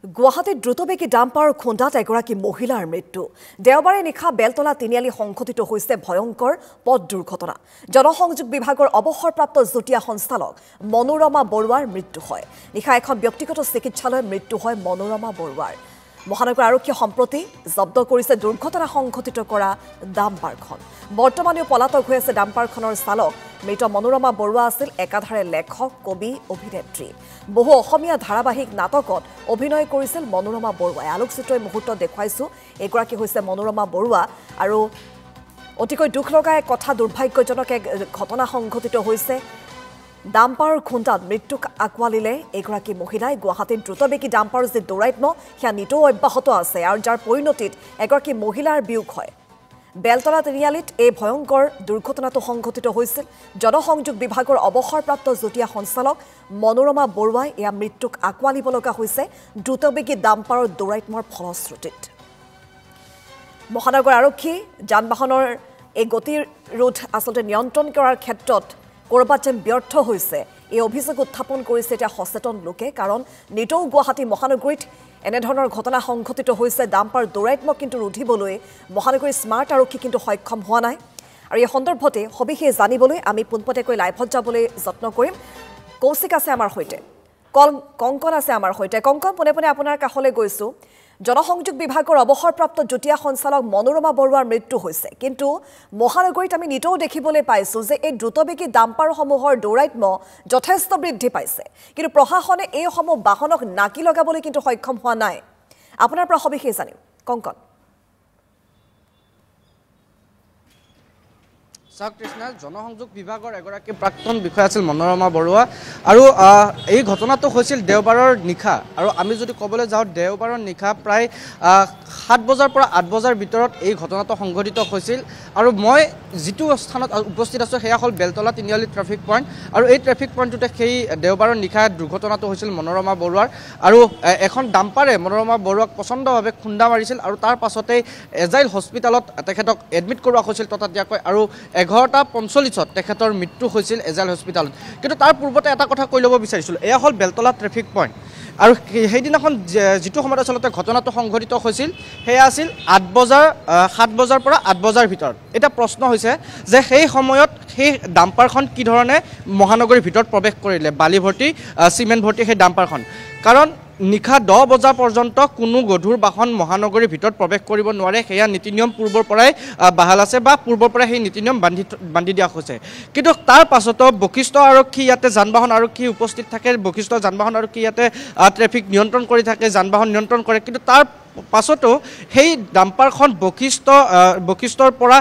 গুৱাহাটীত দ্ৰুতবেগী ডাম্পাৰ খুন্দাত এগৰাকী মহিলাৰ মৃত্যু দেওবাৰে নিশা বেলতলা তিনিআলি সংঘটিত হৈছে ভয়ংকৰ পথ দুৰ্ঘটনা জনসংযোগ বিভাগৰ অৱসৰপ্ৰাপ্ত যুটীয়া সঞ্চালক মনোৰমা বৰুৱাৰ মৃত্যু হয় নিশা এখন ব্যক্তিগত চিকিৎসালয়ত মৃত্যু হয় মনোৰমা বৰুৱাৰ মহানগৰ আৰক্ষী সম্প্ৰতি জব্দ কৰিছে দুৰ্ঘটনা সংঘটিত কৰা ডাম্পাৰখন বৰ্তমানেও পলাতক হৈ আছে ডাম্পাৰখনৰ চালক মৃত মনোৰমা বৰুৱা আছিল একাধাৰে লেখক কবি অভিনেত্ৰী বহু অসমীয়া ধাৰাবাহিক নাটকত অভিনয় কৰিছিল মনোৰমা বৰুৱাই আলোকচিত্ৰ মুহূৰ্ত দেখুৱাইছো এগৰাকী হৈছে মনোৰমা বৰুৱা আৰু অতিকৈ দুখ লগা এক কথা দুৰ্ভাগ্যজনক এক ঘটনা সংঘটিত হৈছে ডাম্পাৰ খুন্দাত মৃত্যুক আকোৱালিলে এগৰাকী মহিলাই গুৱাহাটীত দ্ৰুতবেগী ডাম্পাৰ যে দৌৰাত্ম সেয়া নিতৌ অব্যাহত আছে আৰু যাৰ পৰিণতিত এগৰাকী মহিলাৰ বিয়োগ হয় বেলতলা তিনিআলিত এই ভয়ংকৰ দুৰ্ঘটনাটো সংঘটিত হৈছিল জনসংযোগ বিভাগৰ অৱসৰপ্ৰাপ্ত যুটীয়া সঞ্চালক মনোৰমা বৰুৱাই এয়া মৃত্যুক আকোৱালিব লগা হৈছে দ্ৰুতবেগী ডাম্পাৰৰ দৌৰাত্মৰ ফলশ্ৰুতিত মহানগৰ আৰক্ষী যান-বাহনৰ এই গতিৰোধ আচলতে নিয়ন্ত্ৰণ কৰাৰ ক্ষেত্ৰত কৰবাত যেন ব্যৰ্থ হৈছে এই অভিযোগ উত্থাপন কৰিছে এটা সচেতন লোকে কাৰণ নিতৌ গুৱাহাটী মহানগৰীত এনেধৰণৰ ঘটনা সংঘটিত হৈছে ডাম্পাৰ দৌৰাত্মক কিন্তু ৰুধিবলৈ মহানগৰী স্মাৰ্ট আৰক্ষী কিন্তু সক্ষম হোৱা নাই আৰু এই সন্দৰ্ভতে সবিশেষ জানিবলৈ আমি পোনপটীয়াকৈ লাইভত যাবলৈ যত্ন কৰিম কৌশিক আছে আমাৰ সৈতে কংকন আছে আমাৰ সৈতে কংকন পোনে পোনে আপোনাৰ কাষলৈ গৈছো জনসংযোগ বিভাগৰ অৱসৰপ্ৰাপ্ত যুটীয়া সঞ্চালক মনোৰমা বৰুৱাৰ মৃত্যু হৈছে কিন্তু মহানগৰীত আমি নিতৌ দেখিবলৈ পাইছো যে এই দ্ৰুতবেগী ডাম্পাৰসমূহৰ দৌৰাত্ম যথেষ্ট বৃদ্ধি পাইছে কিন্তু প্ৰশাসনে এই সমূহ বাহনক নাকি লগাবলৈ কিন্তু সক্ষম হোৱা নাই আপোনাৰ পৰা সবিশেষ জানিম কংকন কৃষ্ণা জনসংযোগ বিভাগৰ এগৰাকী প্ৰাক্তন বিষয়া আছিল মনোৰমা বৰুৱা আৰু এই ঘটনাটো হৈছিল দেওবাৰৰ নিশা আৰু আমি যদি ক'বলৈ যাওঁ দেওবাৰৰ নিশা প্ৰায় 7 বজাৰ পৰা 8 বজাৰ ভিতৰত এই ঘটনাটো সংঘটিত হৈছিল আৰু মই যিটো স্থানত উপস্থিত আছোঁ সেয়া হ'ল বেলতলা তিনিআলি ট্ৰেফিক পইণ্ট আৰু এই ট্ৰেফিক পইণ্টটোতে সেই দেওবাৰৰ নিশা দুৰ্ঘটনাটো হৈছিল মনোৰমা বৰুৱাৰ আৰু এখন ডাম্পাৰে মনোৰমা বৰুৱাক প্ৰচণ্ডভাৱে খুন্দা মাৰিছিল আৰু তাৰ পাছতেই এজাইল হস্পিটেলত তেখেতক এডমিট কৰোৱা হৈছিল ততাতৈয়াকৈ আৰু 11:45 তেখেতৰ মৃত্যু হৈছিল এজাইল হস্পিটেলত কিন্তু তাৰ পূৰ্বতে এটা কথা কৈ ল'ব বিচাৰিছিলোঁ এয়া হ'ল বেলতলা ট্ৰেফিক পইণ্ট আৰু সেইদিনাখন যিটো সময়ত আচলতে ঘটনাটো সংঘটিত হৈছিল সেয়া আছিল 7 বজাৰ পৰা 8 বজাৰ ভিতৰত এটা প্ৰশ্ন হৈছে যে সেই সময়ত সেই ডাম্পাৰখন কি ধৰণে মহানগৰীৰ ভিতৰত প্ৰৱেশ কৰিলে বালি ভৰ্তি চিমেণ্ট ভৰ্তি সেই ডাম্পাৰখন কাৰণ নিশা 10 বজা পৰ্যন্ত কোনো গধুৰ বাহন মহানগৰীৰ ভিতৰত প্ৰৱেশ কৰিব নোৱাৰে সেয়া নীতি নিয়ম পূৰ্বৰ পৰাই বাহাল আছে বা পূৰ্বৰ পৰাই সেই নীতি নিয়ম বান্ধি দিয়া হৈছে কিন্তু তাৰ পাছতো বশিষ্ঠ আৰক্ষী ইয়াতে যান-বাহন আৰক্ষী উপস্থিত থাকে বশিষ্ঠ যান-বাহন আৰক্ষী ইয়াতে ট্ৰেফিক নিয়ন্ত্ৰণ কৰি থাকে যান-বাহন নিয়ন্ত্ৰণ কৰে কিন্তু তাৰ পাছতো সেই ডাম্পাৰখন বশিষ্ঠৰ পৰা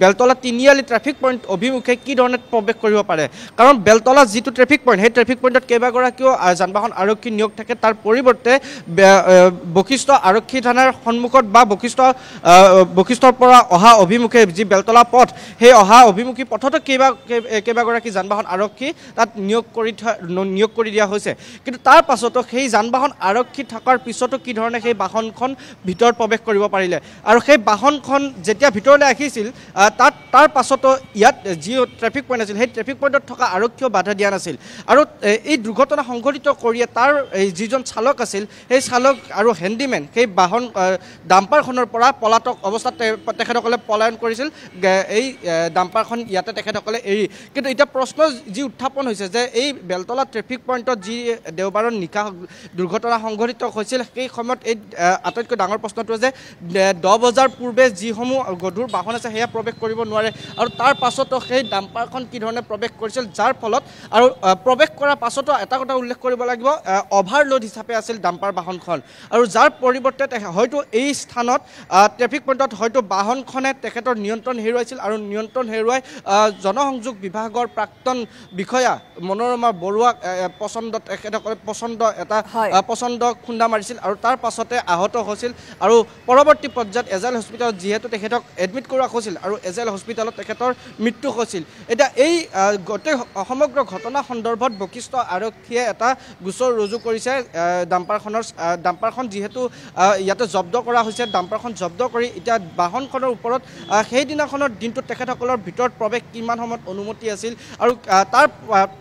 বেলতলা তিনিআলি ট্ৰেফিক পইণ্ট অভিমুখে কি ধৰণে প্ৰৱেশ কৰিব পাৰে কাৰণ বেলতলা যিটো ট্ৰেফিক পইণ্ট সেই ট্ৰেফিক পইণ্টত কেইবাগৰাকীও যান-বাহন আৰক্ষী নিয়োগ থাকে তাৰ পৰিৱৰ্তে বশিষ্ঠ আৰক্ষী থানাৰ সন্মুখত বা বশিষ্ঠৰ পৰা অহা অভিমুখে যি বেলতলা পথ সেই অহা অভিমুখী পথতো কেইবাগৰাকী যান-বাহন আৰক্ষী তাত নিয়োগ কৰি দিয়া হৈছে কিন্তু তাৰ পাছতো সেই যান-বাহন আৰক্ষী থকাৰ পিছতো কি ধৰণে সেই বাহনখন ভিতৰত প্ৰৱেশ কৰিব পাৰিলে আৰু সেই বাহনখন যেতিয়া ভিতৰলৈ আহিছিল তাৰ পাছতো ইয়াত যি ট্ৰেফিক পইণ্ট আছিল সেই ট্ৰেফিক পইণ্টত থকা আৰক্ষীয়েও বাধা দিয়া নাছিল আৰু এই দুৰ্ঘটনা সংঘটিত কৰিয়ে তাৰ যিজন চালক আছিল সেই চালক আৰু হেণ্ডিমেন সেই বাহন ডাম্পাৰখনৰ পৰা পলাতক অৱস্থাত তেখেতসকলে পলায়ন কৰিছিল এই ডাম্পাৰখন ইয়াতে তেখেতসকলে এৰি কিন্তু এতিয়া প্ৰশ্ন যি উত্থাপন হৈছে যে এই বেলতলা ট্ৰেফিক পইণ্টত যি দেওবাৰৰ নিশা দুৰ্ঘটনা সংঘটিত হৈছিল সেই সময়ত এই আটাইতকৈ ডাঙৰ প্ৰশ্নটো যে 10 বজাৰ পূৰ্বে যিসমূহ গধুৰ বাহন আছে সেয়া প্ৰৱেশ কৰিব নোৱাৰে আৰু তাৰ পাছতো সেই ডাম্পাৰখন কি ধৰণে প্ৰৱেশ কৰিছিল যাৰ ফলত আৰু প্ৰৱেশ কৰাৰ পাছতো এটা কথা উল্লেখ কৰিব লাগিব অভাৰলোড হিচাপে আছিল ডাম্পাৰ বাহনখন আৰু যাৰ পৰিৱৰ্তে হয়তো এই স্থানত ট্ৰেফিক পইণ্টত হয়তো বাহনখনে তেখেতৰ নিয়ন্ত্ৰণ হেৰুৱাইছিল আৰু নিয়ন্ত্ৰণ হেৰুৱাই জনসংযোগ বিভাগৰ প্ৰাক্তন বিষয়া মনোৰমা বৰুৱাক তেখেতসকলে পচন্দ খুন্দা মাৰিছিল আৰু তাৰ পাছত পাছতে আহত হৈছিল আৰু পৰৱৰ্তী পৰ্যায়ত এজাইল হস্পিটেলত যিহেতু তেখেতক এডমিট কৰোৱা হৈছিল আৰু এজাইল হস্পিটেলত তেখেতৰ মৃত্যু হৈছিল এতিয়া এই গোটেই সমগ্ৰ ঘটনা সন্দৰ্ভত বশিষ্ঠ আৰক্ষীয়ে এটা গোচৰ ৰুজু কৰিছে ডাম্পাৰখন যিহেতু ইয়াতে জব্দ কৰা হৈছে ডাম্পাৰখন জব্দ কৰি এতিয়া বাহনখনৰ ওপৰত সেইদিনাখনৰ দিনটোত তেখেতসকলৰ ভিতৰত প্ৰৱেশ কিমান সময়ত অনুমতি আছিল আৰু তাৰ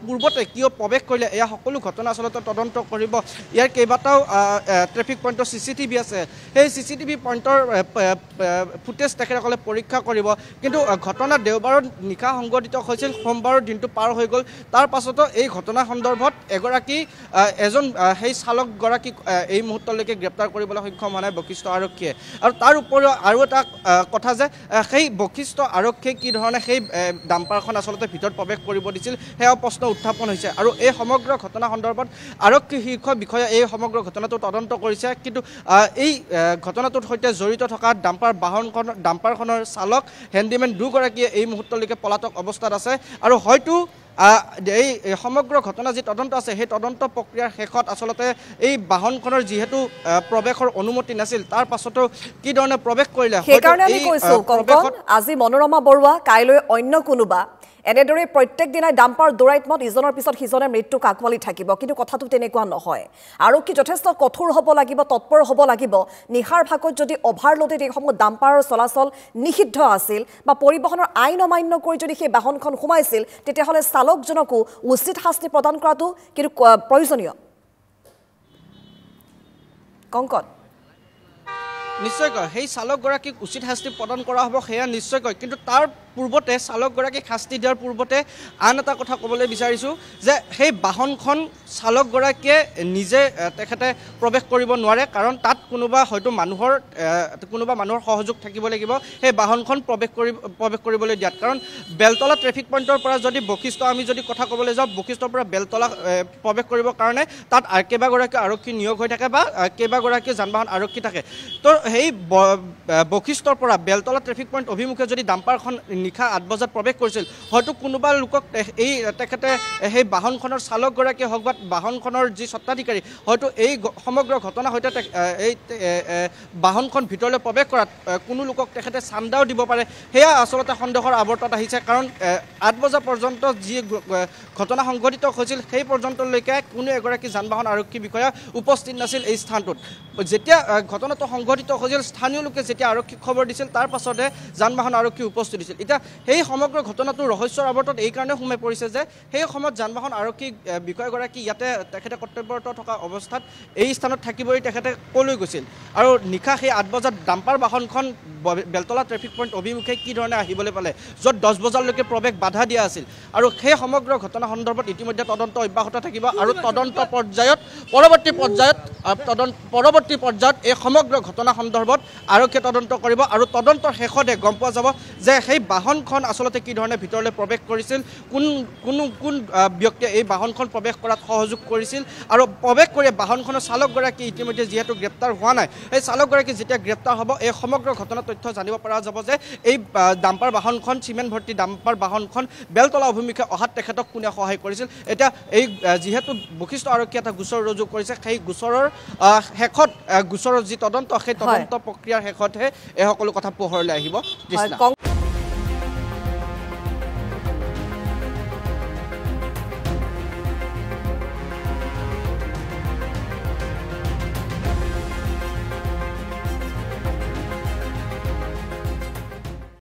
পূৰ্বতে কিয় প্ৰৱেশ কৰিলে এয়া সকলো ঘটনা আচলতে তদন্ত কৰিব ইয়াৰ কেইবাটাও ট্ৰেফিক পইণ্টৰ CCTV আছে সেই CCTV পইণ্টৰ ফুটেজ তেখেতসকলে পৰীক্ষা কৰিব কিন্তু ঘটনা দেওবাৰৰ নিশা সংঘটিত হৈছিল সোমবাৰৰ দিনটো পাৰ হৈ গ'ল তাৰ পাছতো এই ঘটনা সন্দৰ্ভত এজন সেই চালকগৰাকীক এই মুহূৰ্তলৈকে গ্ৰেপ্তাৰ কৰিবলৈ সক্ষম হোৱা নাই বশিষ্ঠ আৰক্ষীয়ে আৰু তাৰ উপৰিও আৰু এটা কথা যে সেই বশিষ্ঠ আৰক্ষীয়ে কি ধৰণে সেই ডাম্পাৰখন আচলতে ভিতৰত প্ৰৱেশ কৰিব দিছিল সেয়া প্ৰশ্ন উত্থাপন হৈছে আৰু এই সমগ্ৰ ঘটনা সন্দৰ্ভত আৰক্ষী শীৰ্ষ বিষয়া এই সমগ্ৰ ঘটনাটো তদন্ত কৰিছে কিন্তু এই ঘটনাটোৰ সৈতে জড়িত থকা ডাম্পাৰখনৰ চালক হেণ্ডিমেন দুগৰাকীয়ে এই মুহূৰ্তলৈকে পলাতক অৱস্থাত আছে আৰু হয়তো এই সমগ্ৰ ঘটনা যি তদন্ত আছে সেই তদন্ত প্ৰক্ৰিয়াৰ শেষত আচলতে এই বাহনখনৰ যিহেতু প্ৰৱেশৰ অনুমতি নাছিল তাৰ পাছতো কি ধৰণে প্ৰৱেশ কৰিলে সেইকাৰণে আমি কৈছো কংকন আজি মনোৰমা বৰুৱা কাইলৈ অন্য কোনোবা এনেদৰে প্ৰত্যেক দিনাই ডাম্পাৰ দৌৰাইতমত ইজনৰ পিছত সিজনে মৃত্যুক আঁকোৱালি থাকিব কিন্তু কথাটো তেনেকুৱা নহয় আৰক্ষী যথেষ্ট কঠোৰ হ'ব লাগিব তৎপৰ হ'ব লাগিব নিশাৰ ভাগত যদি অভাৰলোডেড এইসমূহ ডাম্পাৰৰ চলাচল নিষিদ্ধ আছিল বা পৰিবহণৰ আইন অমান্য কৰি যদি সেই বাহনখন সোমাইছিল তেতিয়াহ'লে চালকজনকো উচিত শাস্তি প্ৰদান কৰাটো কিন্তু প্ৰয়োজনীয় কংকন নিশ্চয়কৈ সেই চালকগৰাকীক উচিত শাস্তি প্ৰদান কৰা হ'ব সেয়া নিশ্চয়কৈ কিন্তু তাৰ পূৰ্বতে চালকগৰাকীক শাস্তি দিয়াৰ পূৰ্বতে আন এটা কথা ক'বলৈ বিচাৰিছোঁ যে সেই বাহনখন চালকগৰাকীয়ে নিজে তেখেতে প্ৰৱেশ কৰিব নোৱাৰে কাৰণ তাত কোনোবা মানুহৰ সহযোগ থাকিব লাগিব সেই বাহনখন প্ৰৱেশ কৰিবলৈ দিয়াত কাৰণ বেলতলা ট্ৰেফিক পইণ্টৰ পৰা যদি বশিষ্ঠ আমি যদি কথা ক'বলৈ যাওঁ বশিষ্ঠৰ পৰা বেলতলা প্ৰৱেশ কৰিবৰ কাৰণে তাত কেইবাগৰাকী আৰক্ষী নিয়োগ হৈ থাকে বা কেইবাগৰাকী যান বাহন আৰক্ষী থাকে তো সেই বশিষ্ঠৰ পৰা বেলতলা ট্ৰেফিক পইণ্ট অভিমুখে যদি ডাম্পাৰখন নিশা 8 বজাত প্ৰৱেশ কৰিছিল হয়তো কোনোবা লোকক তেখেতে সেই বাহনখনৰ চালকগৰাকীয়ে হওক বা বাহনখনৰ যি স্বত্বাধিকাৰী হয়তো এই সমগ্ৰ ঘটনা সৈতে এই বাহনখন ভিতৰলৈ প্ৰৱেশ কৰাত কোনো লোকক তেখেতে চান্দাও দিব পাৰে সেয়া আচলতে সন্দেহৰ আৱৰ্তত আহিছে কাৰণ 8 বজা পৰ্যন্ত যি ঘটনা সংঘটিত হৈছিল সেই পৰ্যন্তলৈকে কোনো এগৰাকী যান বাহন আৰক্ষী বিষয়া উপস্থিত নাছিল এই স্থানটোত যেতিয়া ঘটনাটো সংঘটিত হৈছিল স্থানীয় লোকে যেতিয়া আৰক্ষীক খবৰ দিছিল তাৰ পাছতে যান বাহন আৰক্ষী উপস্থিত দিছিল এতিয়া সেই সমগ্ৰ ঘটনাটো ৰহস্যৰ আৱৰ্তত এই কাৰণে সোমাই পৰিছে যে সেই সময়ত যান বাহন আৰক্ষী বিষয়াগৰাকী ইয়াতে তেখেতে কৰ্তব্যৰত থকা অৱস্থাত এই স্থানত থাকিবই তেখেতে কলৈ গৈছিল আৰু নিশা সেই 8 বজাত ডাম্পাৰ বাহনখন বেলতলা ট্ৰেফিক পইণ্ট অভিমুখে কি ধৰণে আহিবলৈ পালে য'ত 10 বজালৈকে প্ৰৱেশ বাধা দিয়া আছিল আৰু সেই সমগ্ৰ ঘটনা সন্দৰ্ভত ইতিমধ্যে তদন্ত অব্যাহত থাকিব আৰু পৰৱৰ্তী পৰ্যায়ত এই সমগ্ৰ ঘটনা সন্দৰ্ভত আৰক্ষীয়ে তদন্ত কৰিব আৰু তদন্তৰ শেষতে গম পোৱা যাব যে সেই বাহনখন আচলতে কি ধৰণে ভিতৰলৈ প্ৰৱেশ কৰিছিল কোন ব্যক্তিয়ে এই বাহনখন প্ৰৱেশ কৰাত সহযোগ কৰিছিল আৰু প্ৰৱেশ কৰি বাহনখনৰ চালকগৰাকী ইতিমধ্যে যিহেতু গ্ৰেপ্তাৰ হোৱা নাই এই চালকগৰাকী যেতিয়া গ্ৰেপ্তাৰ হ'ব এই সমগ্ৰ ঘটনাৰ তথ্য জানিব পৰা যাব যে এই ডাম্পাৰ বাহনখন চিমেণ্ট ভৰ্তি ডাম্পাৰ বাহনখন বেলতলা অভিমুখে অহাত তেখেতক কোনে সহায় কৰিছিল এতিয়া এই যিহেতু বশিষ্ঠ আৰক্ষীয়ে এটা গোচৰ ৰুজু কৰিছে সেই গোচৰৰ শেষত গোচৰৰ যি তদন্ত সেই তদন্ত প্ৰক্ৰিয়াৰ শেষতহে এই সকলো কথা পোহৰলৈ আহিব।